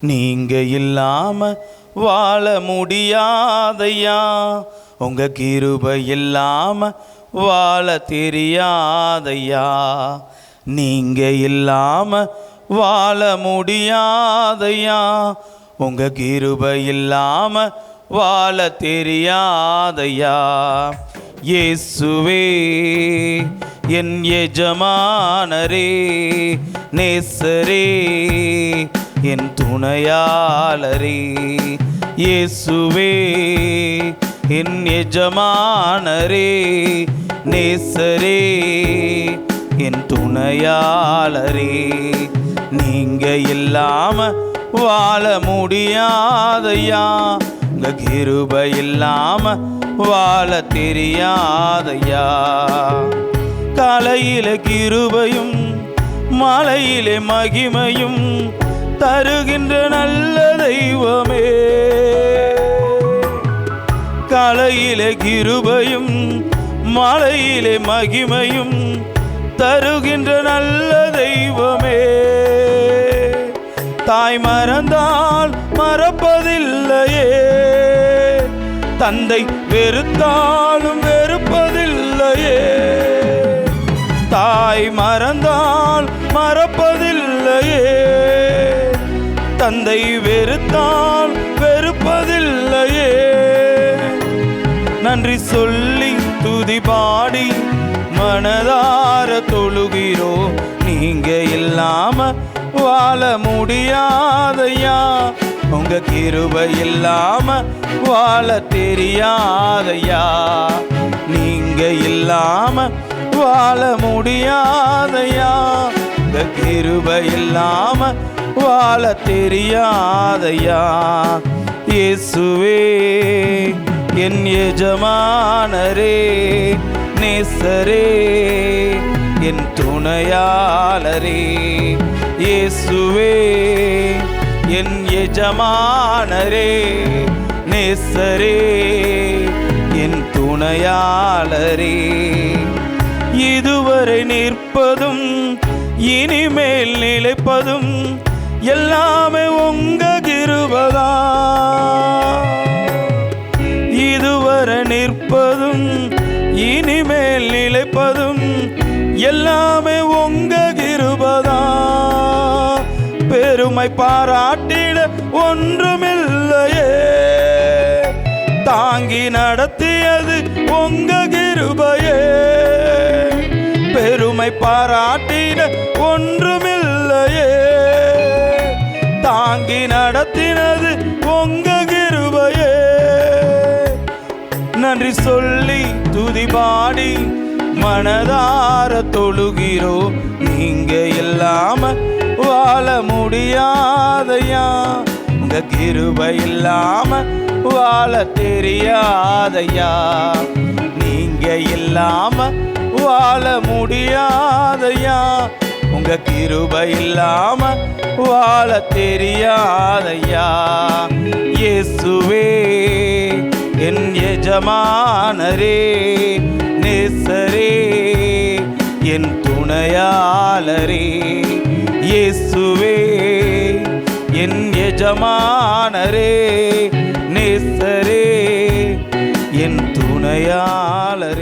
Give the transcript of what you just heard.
நீங்க இல்லாம வாழ முடியாதையா, உங்க கிருபை இல்லாம வாழ தெரியாதையா. நீங்க இல்லாம வாழ முடியாதையா, உங்க கிருபை இல்லாம வாழ தெரியாதையா. இயேசுவே என் எஜமானரே, நேசரே என் துணையாளரே. இயேசுவே என் எஜமானரே, நேசரே என் துணையாளரே. நீங்க இல்லாம வாழ முடியாதையா, உங்க கிருபை இல்லாம வாழ தெரியாதையா. காலையில கிருபையும் மலையிலே மகிமையும் தருகின்ற நல்ல தெய்வமே. காலையிலே கிருபையும் மலையிலே மகிமையும் தருகின்ற நல்ல தெய்வமே. தாய் மறந்தால் மறப்பதில்லையே, தந்தை வெறுத்தாலும் வெறுப்பதில்லையே. தாய் மறந்தால் மறப்பதில்லையே, தந்தை வெறுத்தால் வெறுப்பதில்லையே. நன்றி சொல்லி துதி பாடி மனதார தொழுகிறோ. நீங்க இல்லாம வாழ முடியாதையா, உங்க கிருபை இல்லாம வாழ தெரியாதையா. நீங்க இல்லாம வாழ முடியாதையா, உங்க கிருபை இல்லாம வாழ தெரியாதையா. இயேசுவே என் எஜமானரே, நேசரே என் துணையாளரே. இயேசுவே என் எஜமானரே, நேசரே என் துணையாளரே. இதுவரை நிற்பதும் இனிமேல் நிலைப்பதும் எல்லாமே உங்க கிருபைதா. இதுவரை நிற்பதும் இனிமேல் நிலைப்பதும் எல்லாமே உங்க கிருபைதா. பெருமை பாராட்டிட ஒன்றுமில்லையே, தாங்கி நடத்தியது உங்க கிருபையே. பெருமை பாராட்டிட ஒன்றுமில்லையே, தாங்கி நடத்தினது உங்க கிருபையே. நன்றி சொல்லி துதி பாடி மனதார தொழுகிறோ. நீங்க இல்லாம வாழ முடியாதையா, உங்க கிருபை இல்லாம வாழ தெரியாதையா. நீங்க இல்லாம வாழ முடியாதையா, உங்க கிருபை இல்லாம வாழ தெரியாதையா. இயேசுவே என் எஜமானரே, நேசரே என் துணையாளரே. இயேசுவே என் எஜமானரே, நேசரே என் துணையாளரே.